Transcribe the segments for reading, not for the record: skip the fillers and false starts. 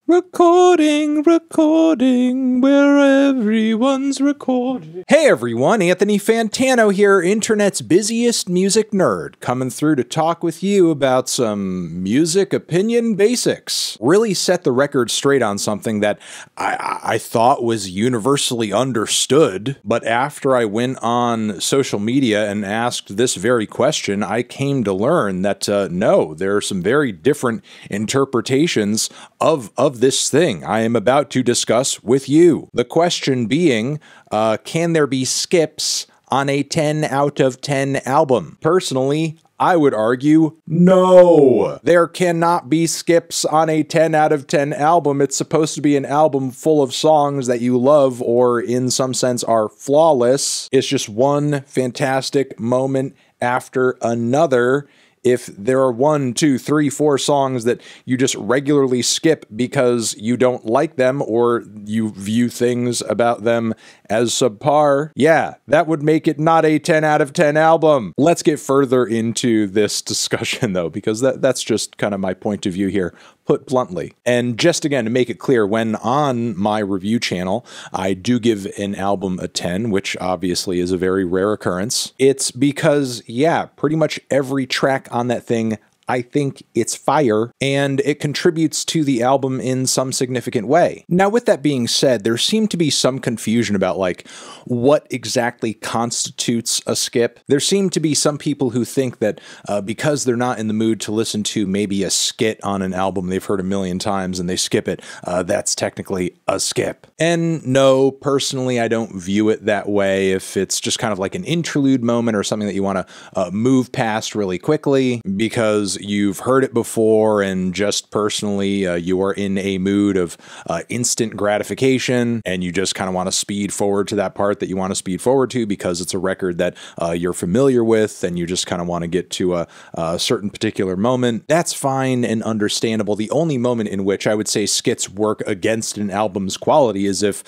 Recording, where everyone's recording. Hey everyone, Anthony Fantano here, internet's busiest music nerd, coming through to talk with you about some music opinion basics. Really set the record straight on something that I thought was universally understood, but after I went on social media and asked this very question, I came to learn that no, there are some very different interpretations of this thing I am about to discuss with you. The question being, can there be skips on a 10 out of 10 album? Personally, I would argue no. There cannot be skips on a 10 out of 10 album. It's supposed to be an album full of songs that you love or in some sense are flawless. It's just one fantastic moment after another. If there are 1, 2, 3, 4 songs that you just regularly skip because you don't like them or you view things about them as subpar, yeah, that would make it not a 10 out of 10 album. Let's get further into this discussion though, because that's just kind of my point of view here, put bluntly. And just again, to make it clear, when on my review channel, I do give an album a 10, which obviously is a very rare occurrence. It's because, yeah, pretty much every track on that thing, I think it's fire, and it contributes to the album in some significant way. Now, with that being said, there seemed to be some confusion about, like, what exactly constitutes a skip. There seem to be some people who think that because they're not in the mood to listen to maybe a skit on an album they've heard a million times and they skip it, that's technically a skip. And no, personally, I don't view it that way. If it's just kind of like an interlude moment or something that you want to move past really quickly because you've heard it before and just personally you are in a mood of instant gratification and you just kind of want to speed forward to that part that you want to speed forward to because it's a record that you're familiar with and you just kind of want to get to a certain particular moment, that's fine and understandable. The only moment in which I would say skits work against an album's quality is if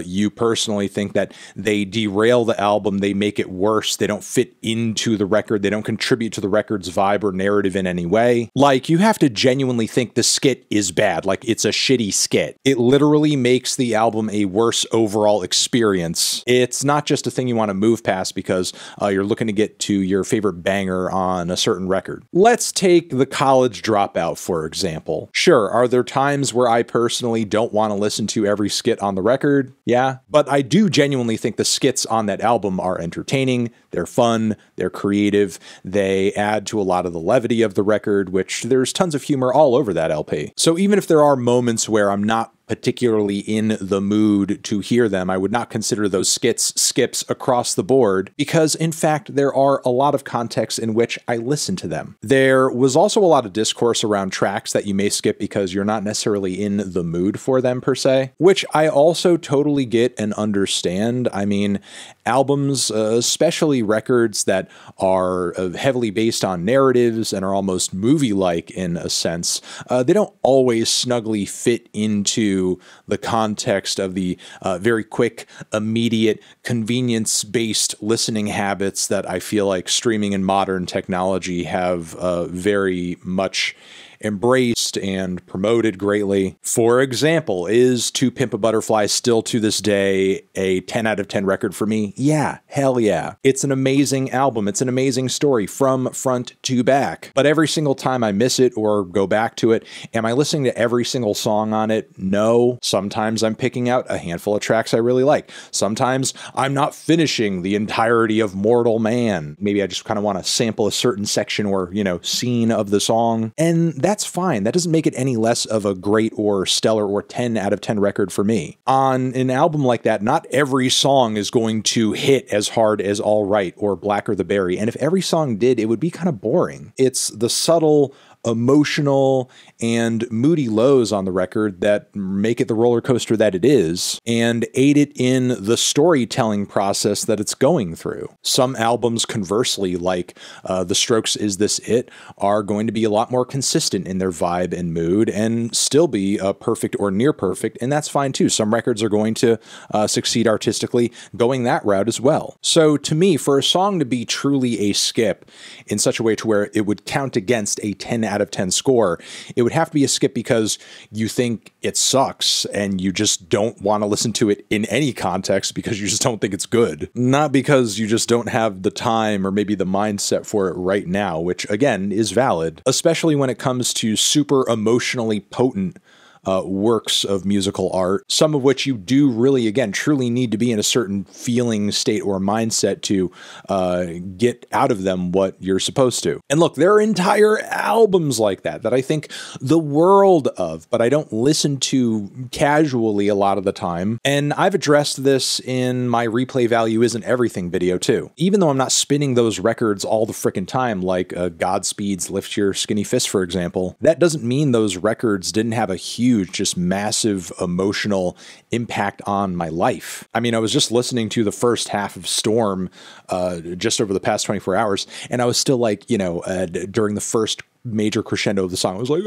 you personally think that they derail the album, they make it worse, they don't fit into the record, they don't contribute to the record's vibe or narrative in any way. Like, you have to genuinely think the skit is bad, like it's a shitty skit. It literally makes the album a worse overall experience. It's not just a thing you want to move past because you're looking to get to your favorite banger on a certain record. Let's take The College Dropout, for example. Sure, are there times where I personally don't want to listen to every skit on the record? Yeah, but I do genuinely think the skits on that album are entertaining, they're fun, they're creative, they add to a lot of the levity of the record, which there's tons of humor all over that LP. So even if there are moments where I'm not particularly in the mood to hear them, I would not consider those skips across the board because, in fact, there are a lot of contexts in which I listen to them. There was also a lot of discourse around tracks that you may skip because you're not necessarily in the mood for them per se, which I also totally get and understand. I mean, albums, especially records that are heavily based on narratives and are almost movie-like in a sense, they don't always snugly fit into the context of the very quick, immediate, convenience-based listening habits that I feel like streaming and modern technology have very much embraced and promoted greatly. For example, is To Pimp a Butterfly still to this day a 10 out of 10 record for me? Yeah, hell yeah. It's an amazing album. It's an amazing story from front to back. But every single time I miss it or go back to it, am I listening to every single song on it? No. Sometimes I'm picking out a handful of tracks I really like. Sometimes I'm not finishing the entirety of Mortal Man. Maybe I just kind of want to sample a certain section or, you know, scene of the song. And that's fine. That doesn't make it any less of a great or stellar or 10 out of 10 record for me. On an album like that, not every song is going to hit as hard as All Right or Blacker the Berry. And if every song did, it would be kind of boring. It's the subtle, emotional and moody lows on the record that make it the roller coaster that it is and aid it in the storytelling process that it's going through. Some albums, conversely, like The Strokes' Is This It, are going to be a lot more consistent in their vibe and mood and still be perfect or near perfect, and that's fine too. Some records are going to succeed artistically going that route as well. So to me, for a song to be truly a skip in such a way to where it would count against a 10 out of 10 score, it would have to be a skip because you think it sucks and you just don't want to listen to it in any context because you just don't think it's good. Not because you just don't have the time or maybe the mindset for it right now, which again is valid, especially when it comes to super emotionally potent works of musical art, some of which you do really, again, truly need to be in a certain feeling state or mindset to get out of them what you're supposed to. And look, there are entire albums like that I think the world of, but I don't listen to casually a lot of the time. And I've addressed this in my Replay Value Isn't Everything video too. Even though I'm not spinning those records all the frickin' time, like Godspeed's Lift Your Skinny Fist, for example, that doesn't mean those records didn't have a huge, just massive emotional impact on my life. I mean, I was just listening to the first half of Storm just over the past 24 hours, and I was still like, during the first major crescendo of the song, I was like,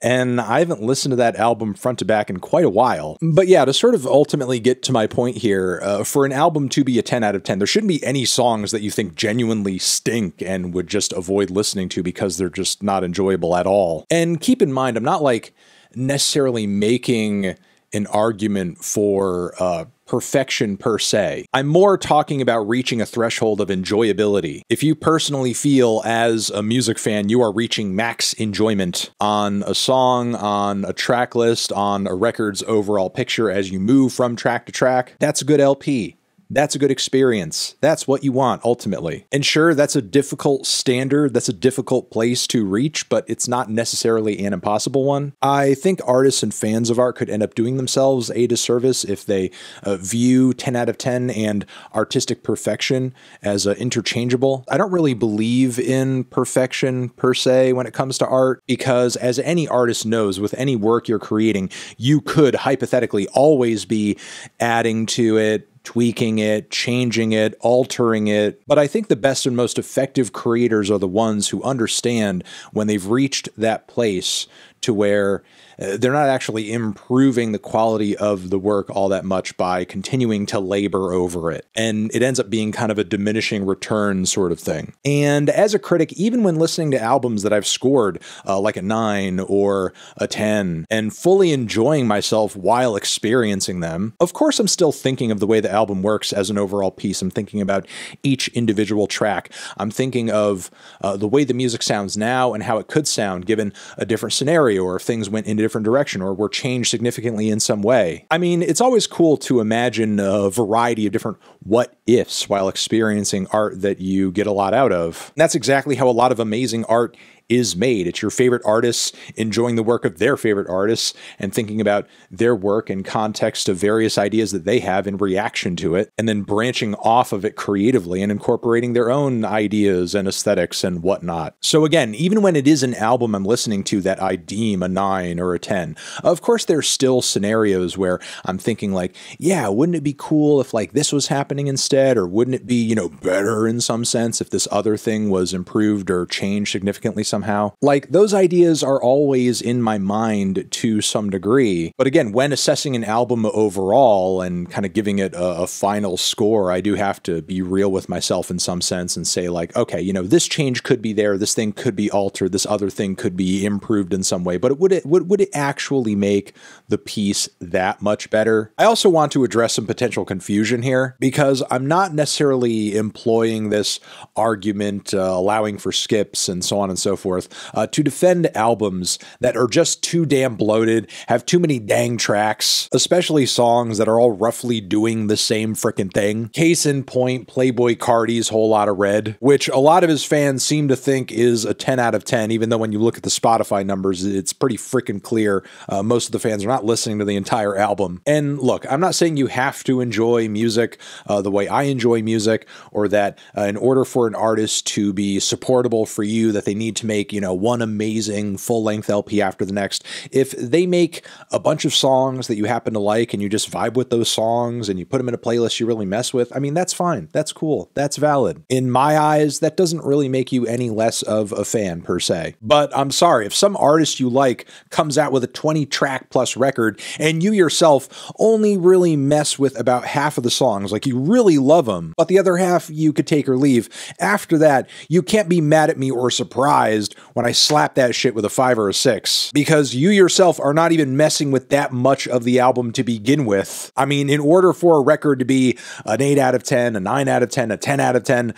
and I haven't listened to that album front to back in quite a while. But yeah, to sort of ultimately get to my point here, for an album to be a 10 out of 10, there shouldn't be any songs that you think genuinely stink and would just avoid listening to because they're just not enjoyable at all. And keep in mind, I'm not like necessarily making an argument for perfection per se. I'm more talking about reaching a threshold of enjoyability. If you personally feel as a music fan you are reaching max enjoyment on a song, on a track list, on a record's overall picture as you move from track to track, that's a good LP. That's a good experience. That's what you want, ultimately. And sure, that's a difficult standard. That's a difficult place to reach, but it's not necessarily an impossible one. I think artists and fans of art could end up doing themselves a disservice if they view 10 out of 10 and artistic perfection as interchangeable. I don't really believe in perfection per se when it comes to art, because as any artist knows, with any work you're creating, you could hypothetically always be adding to it, tweaking it, changing it, altering it. But I think the best and most effective creators are the ones who understand when they've reached that place to where they're not actually improving the quality of the work all that much by continuing to labor over it. And it ends up being kind of a diminishing return sort of thing. And as a critic, even when listening to albums that I've scored like a 9 or a 10 and fully enjoying myself while experiencing them, of course I'm still thinking of the way the album works as an overall piece. I'm thinking about each individual track. I'm thinking of the way the music sounds now and how it could sound given a different scenario, or if things went in a different direction or were changed significantly in some way. I mean, it's always cool to imagine a variety of different what ifs while experiencing art that you get a lot out of. And that's exactly how a lot of amazing art is made. It's your favorite artists enjoying the work of their favorite artists and thinking about their work in context of various ideas that they have in reaction to it, and then branching off of it creatively and incorporating their own ideas and aesthetics and whatnot. So again, even when it is an album I'm listening to that I deem a 9 or a 10, of course there's still scenarios where I'm thinking like, yeah, wouldn't it be cool if like this was happening instead? Or wouldn't it be, better in some sense if this other thing was improved or changed significantly somehow? Like, those ideas are always in my mind to some degree. But again, when assessing an album overall and kind of giving it a final score, I do have to be real with myself in some sense and say like, okay, this change could be there, this thing could be altered, this other thing could be improved in some way, but would it actually make the piece that much better? I also want to address some potential confusion here, because I'm not necessarily employing this argument, allowing for skips and so on and so forth, to defend albums that are just too damn bloated, have too many dang tracks, especially songs that are all roughly doing the same frickin' thing. Case in point, Playboi Carti's Whole Lotta Red, which a lot of his fans seem to think is a 10 out of 10, even though when you look at the Spotify numbers, it's pretty frickin' clear. Most of the fans are not listening to the entire album. And look, I'm not saying you have to enjoy music the way I enjoy music, or that in order for an artist to be supportable for you, that they need to make make, you know, one amazing full-length LP after the next. If they make a bunch of songs that you happen to like and you just vibe with those songs and you put them in a playlist you really mess with, I mean, that's fine. That's cool. That's valid. In my eyes, that doesn't really make you any less of a fan per se. But I'm sorry, if some artist you like comes out with a 20-track plus record and you yourself only really mess with about half of the songs, like you really love them, but the other half you could take or leave, after that, you can't be mad at me or surprised when I slap that shit with a 5 or a 6, because you yourself are not even messing with that much of the album to begin with. I mean, in order for a record to be an 8 out of 10, a 9 out of 10, a 10 out of 10,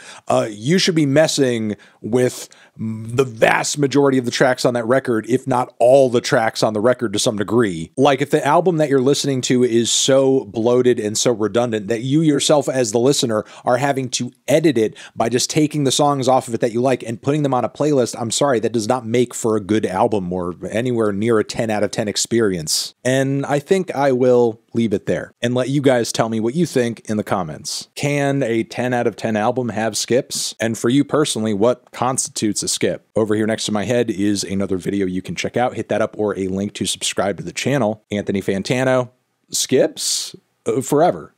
you should be messing with the vast majority of the tracks on that record, if not all the tracks on the record to some degree. Like, if the album that you're listening to is so bloated and so redundant that you yourself as the listener are having to edit it by just taking the songs off of it that you like and putting them on a playlist, I'm sorry, that does not make for a good album or anywhere near a 10 out of 10 experience. And I think I will leave it there and let you guys tell me what you think in the comments. Can a 10 out of 10 album have skips? And for you personally, what constitutes a skip? Over here next to my head is another video you can check out. Hit that up, or a link to subscribe to the channel. Anthony Fantano. Skips? Forever.